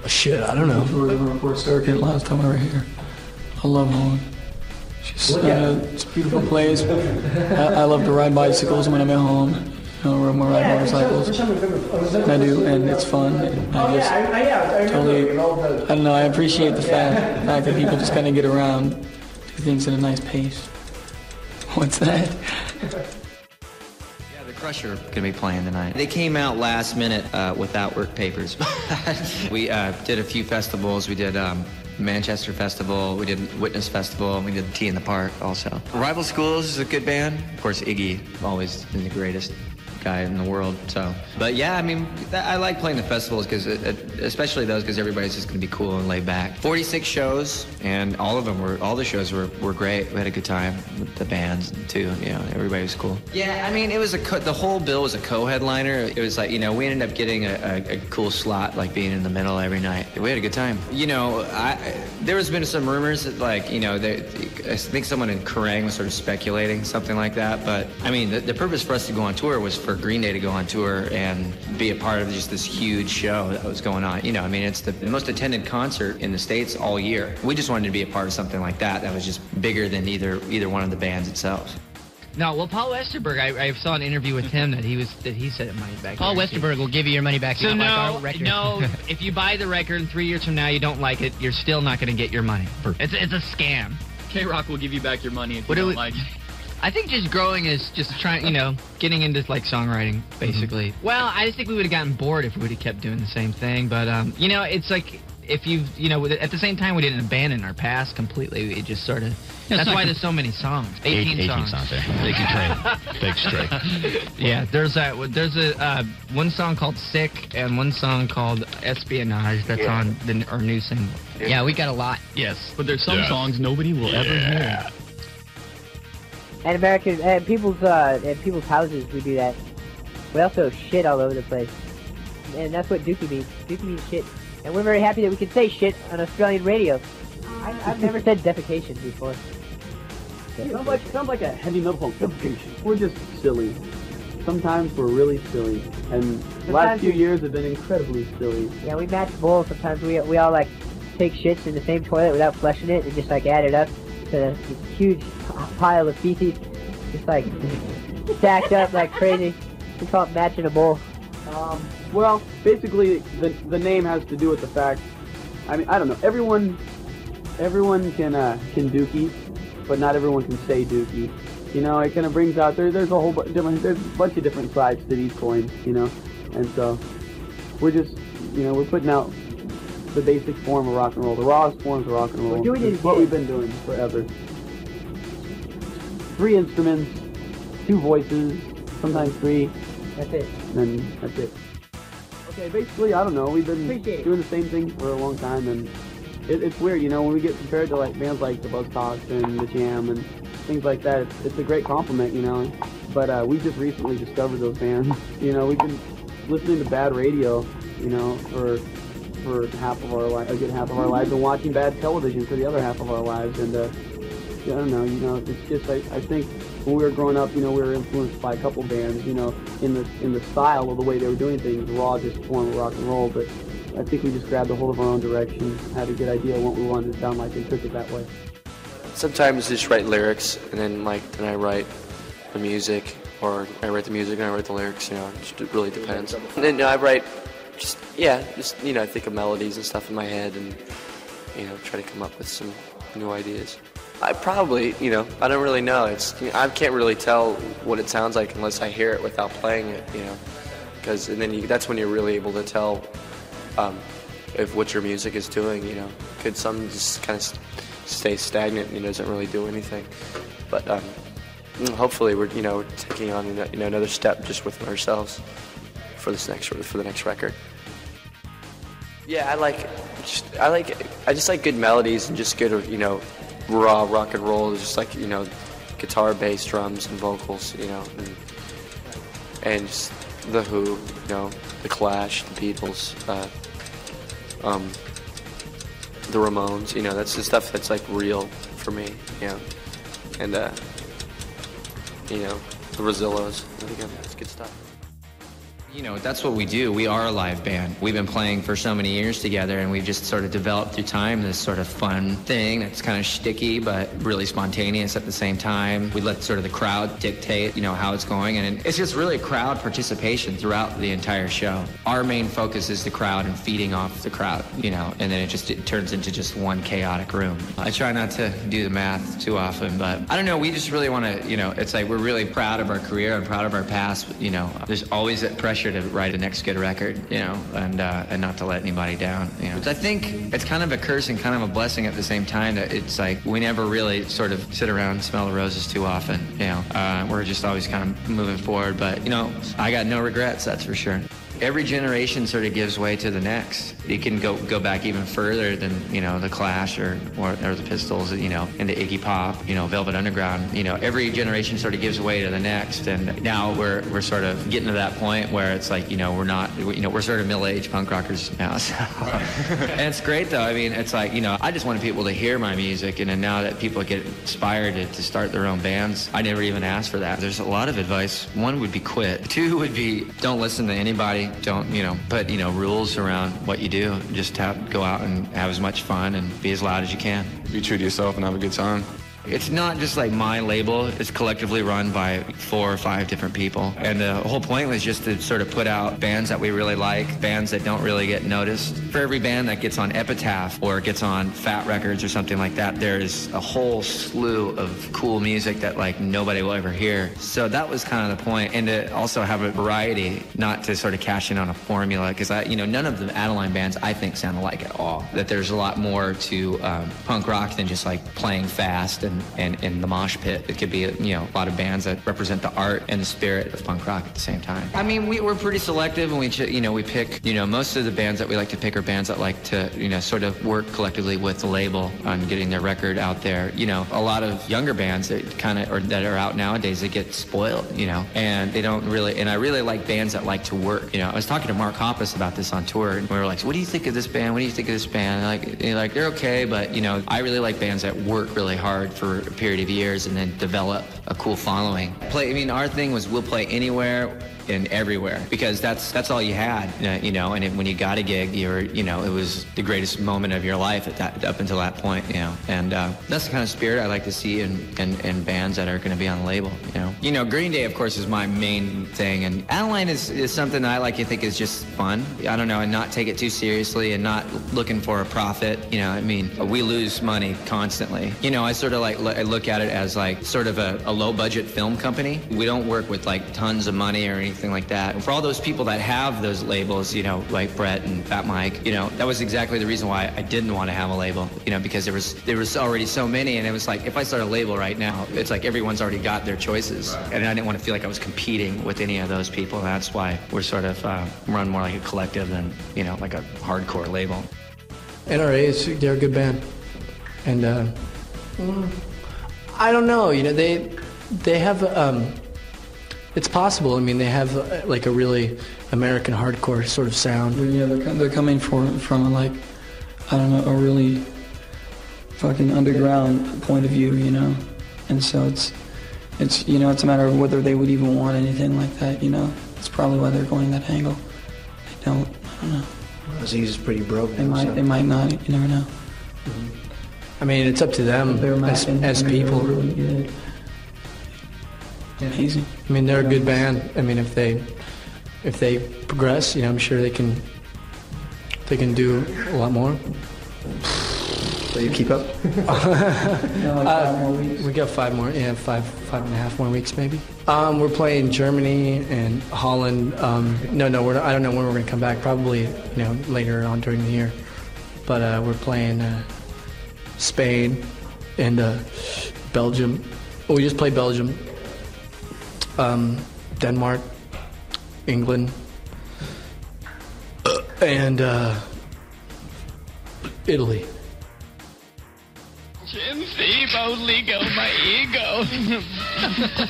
Shit, I don't know. Report Circuit last time we were here. I love Holland. It's a beautiful place. I love to ride bicycles when I'm at home. I ride motorcycles. And I do, and it's fun. And I just totally, I don't know, I appreciate the fact that people just kind of get around, do things at a nice pace. What's that? The Crusher gonna be playing tonight. They came out last minute without work papers. We did a few festivals. We did Manchester Festival, we did Witness Festival, and we did Tea in the Park also. Rival Schools is a good band. Of course, Iggy always been the greatest guy in the world. So, but yeah, I mean, I like playing the festivals because, especially those, because everybody's just gonna be cool and laid back. 46 shows, and all the shows were great. We had a good time with the bands too. You know, everybody was cool. Yeah, I mean, it was the whole bill was a co-headliner. It was like, you know, we ended up getting a cool slot, like being in the middle every night. We had a good time. You know, there has been some rumors that, like, you know, I think someone in Kerrang was sort of speculating something like that. But I mean, the purpose for us to go on tour was for Green Day to go on tour and be a part of just this huge show that was going on. You know, I mean, it's the most attended concert in the States all year. We just wanted to be a part of something like that was just bigger than either one of the bands itself. No, well, Paul Westerberg, I saw an interview with him that he said money back. Paul Westerberg will give you your money back. So no, if you buy the record and 3 years from now you don't like it, you're still not going to get your money. It's a scam. K-Rock will give you back your money if you don't like it. I think just growing is just trying, you know, getting into, like, songwriting, basically. Mm-hmm. Well, I just think we would have gotten bored if we would have kept doing the same thing. But, you know, it's like, if you know, at the same time, we didn't abandon our past completely. It just sort of, that's why there's so many songs. 18 songs there. Big straight. Big straight. Yeah, there's a one song called Sick and one song called Espionage that's on our new single. Yeah, we got a lot. Yes. But there's some songs nobody will ever hear. And at people's houses, we do that. We also shit all over the place. And that's what Dookie means. Dookie means shit. And we're very happy that we can say shit on Australian radio. I've never said defecation before. Sounds like a heavy metal song. Defecation. We're just silly. Sometimes we're really silly. And the last few years have been incredibly silly. Yeah, we match bowls. Sometimes we all, like, take shits in the same toilet without flushing it and just, like, add it up to this huge pile of feces, just like stacked up like crazy. We call it matching a bowl. Well, basically, the name has to do with the fact. I mean, I don't know. Everyone can dookie, but not everyone can say dookie. You know, it kind of brings out there's a whole there's a bunch of different sides to these coins. You know, and so we're just, you know, we're putting out the basic form of rock and roll, the rawest forms of rock and roll. It's what we've been doing forever. 3 instruments, 2 voices, sometimes 3. That's it. And that's it. Okay, basically, I don't know. We've been doing the same thing for a long time, and it's weird, you know, when we get compared to, like, bands like the Buzzcocks and the Jam and things like that. It's a great compliment, you know. But we just recently discovered those bands. You know, we've been listening to bad radio, you know, for half of our life, a good half of our lives, and watching bad television for the other half of our lives. And I don't know, you know, it's just I think when we were growing up, you know, we were influenced by a couple bands, you know, in the style of the way they were doing things, raw, just form of rock and roll. But I think we just grabbed a hold of our own direction, had a good idea of what we wanted to sound like, and took it that way. Sometimes I just write lyrics, and then I write the music, or I write the music and I write the lyrics. You know, it really depends. And then I write. Just you know, I think of melodies and stuff in my head, and you know, try to come up with some new ideas. I probably, you know, I don't really know. I can't really tell what it sounds like unless I hear it without playing it, you know, because that's when you're really able to tell if what your music is doing. You know, could some just kind of stay stagnant and doesn't really do anything, but hopefully we're taking on another step just within ourselves for the next record. Yeah, I just like good melodies and just good, you know, raw rock and roll. It's just like, you know, guitar, bass, drums, and vocals, you know, and just the Who, you know, the Clash, the Beatles, the Ramones, you know, that's the stuff that's like real for me, you know, and you know, the Rosillos, that's good stuff. You know, that's what we do. We are a live band. We've been playing for so many years together, and we've just sort of developed through time this sort of fun thing that's kind of shticky, but really spontaneous at the same time. We let sort of the crowd dictate, you know, how it's going, and it's just really crowd participation throughout the entire show. Our main focus is the crowd and feeding off the crowd, you know, and then it turns into just one chaotic room. I try not to do the math too often, but I don't know, we just really want to, you know, it's like we're really proud of our career and proud of our past, you know. There's always that pressure to write the next good record, you know, and not to let anybody down, you know. I think it's kind of a curse and kind of a blessing at the same time that it's like we never really sort of sit around and smell the roses too often, you know. We're just always kind of moving forward, but, you know, I got no regrets, that's for sure. Every generation sort of gives way to the next. You can go back even further than, you know, the Clash or the Pistols, you know, into Iggy Pop, you know, Velvet Underground. You know, every generation sort of gives way to the next, and now we're sort of getting to that point where it's like, you know, we're sort of middle-aged punk rockers now. So. And it's great though. I mean, it's like, you know, I just wanted people to hear my music, and then now that people get inspired to start their own bands, I never even asked for that. There's a lot of advice. One would be quit. Two would be don't listen to anybody. Don't, you know, put, you know, rules around what you do. Just go out and have as much fun and be as loud as you can. Be true to yourself and have a good time. It's not just like my label. It's collectively run by 4 or 5 different people. And the whole point was just to sort of put out bands that we really like, bands that don't really get noticed. For every band that gets on Epitaph or gets on Fat Records or something like that, there's a whole slew of cool music that like nobody will ever hear. So that was kind of the point. And to also have a variety, not to sort of cash in on a formula, because you know, none of the Adeline bands I think sound alike at all. That there's a lot more to punk rock than just like playing fast and in the mosh pit. It could be, you know, a lot of bands that represent the art and the spirit of punk rock at the same time. I mean, we're pretty selective, and we pick, you know, most of the bands that we like to pick are bands that like to, you know, sort of work collectively with the label on getting their record out there. You know, a lot of younger bands that kind of, or that are out nowadays, they get spoiled, you know, and they don't really, and I really like bands that like to work. You know, I was talking to Mark Hoppus about this on tour, and we were like, so what do you think of this band? What do you think of this band? And like, they're okay, but, you know, I really like bands that work really hard for a period of years and then develop a cool following. I mean, our thing was we'll play anywhere and everywhere, because that's all you had, you know. And when you got a gig, you know, it was the greatest moment of your life up until that point, you know. And that's the kind of spirit I like to see in bands that are going to be on the label, you know. You know, Green Day, of course, is my main thing, and Adeline is something that I like to think is just fun. I don't know, and not take it too seriously and not looking for a profit. You know, I mean, we lose money constantly. You know, I sort of like I look at it as like sort of a low budget film company. We don't work with like tons of money or anything like that. And for all those people that have those labels, you know, like Brett and Fat Mike, you know, that was exactly the reason why I didn't want to have a label, you know, because there was already so many, and it was like, if I start a label right now, it's like everyone's already got their choices. Right. And I didn't want to feel like I was competing with any of those people. And that's why we're sort of run more like a collective than, you know, like a hardcore label. NRA, they're a good band. And I don't know, you know, they have it's possible. I mean, they have like a really American hardcore sort of sound. Yeah, they're coming from like, I don't know, a really fucking underground point of view, you know. And so it's you know, it's a matter of whether they would even want anything like that, you know. It's probably why they're going that angle. They don't. I don't know. Aziz is pretty broke. They might not. You never know. Mm-hmm. I mean, it's up to them as people. Really good. Amazing. I mean, they're a good band. I mean, if they progress, you know, I'm sure they can do a lot more. So you keep up? No, like 5 more weeks. We got 5 more. Yeah, five and a half more weeks maybe. We're playing Germany and Holland. No, I don't know when we're gonna come back. Probably, you know, later on during the year. But we're playing Spain and Belgium. Oh, we just played Belgium. Denmark, England, and Italy. Jim boldly go my ego.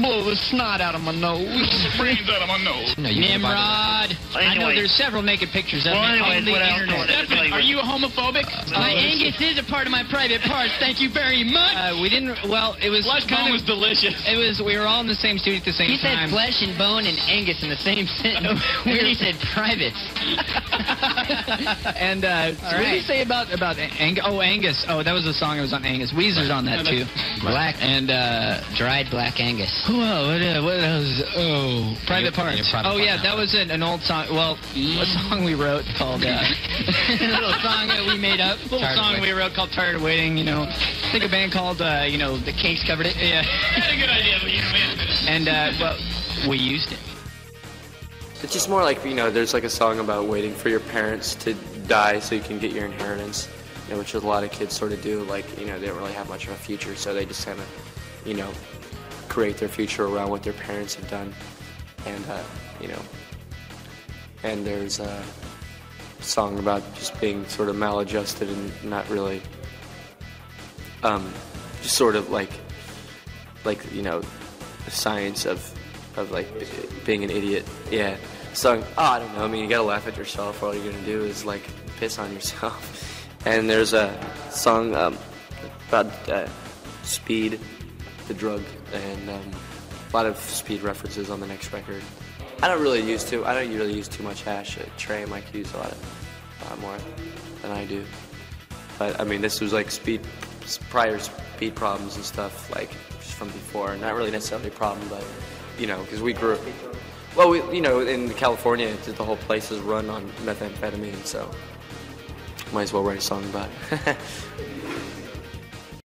Blow the snot out of my nose. Brains out of my nose. Nimrod. I know there's several naked pictures of me on the internet. Are you homophobic? My Angus is a part of my private parts. Thank you very much. We didn't. Well, it was Flesh bone was delicious. It was. We were all in the same studio at the same He time. said flesh and bone and Angus in the same sentence. We really said privates. And what did he say about Angus? Oh, Angus. Oh, that was the song. It was on Angus. Weezer's on that too. Black and dried black Angus. Well, what else? Oh, Private Parts. Private Oh yeah, Parts. that was an old song. Well, a song we wrote called a little song that we made up. Little Tired of song we Waiting. wrote called "Tired of Waiting." You know, I think a band called The Cakes covered it. Yeah. That's a good idea, but you know, And well, we used it. It's just more like, there's like a song about waiting for your parents to die so you can get your inheritance, which a lot of kids sort of do. Like, they don't really have much of a future, so they just kind of, create their future around what their parents have done. And, and there's a song about just being sort of maladjusted and not really, just sort of like, the science of like being an idiot. Yeah. So, I don't know. I mean, you gotta laugh at yourself. All you're gonna do is like piss on yourself. And there's a song about speed, the drug, and a lot of speed references on the next record. I don't really use too much hash. Trey might use a lot more than I do. But I mean, this was like prior speed problems and stuff, like just from before. Not really necessarily a problem, but because we grew up. Well, in California, the whole place is run on methamphetamine, so might as well write a song about it.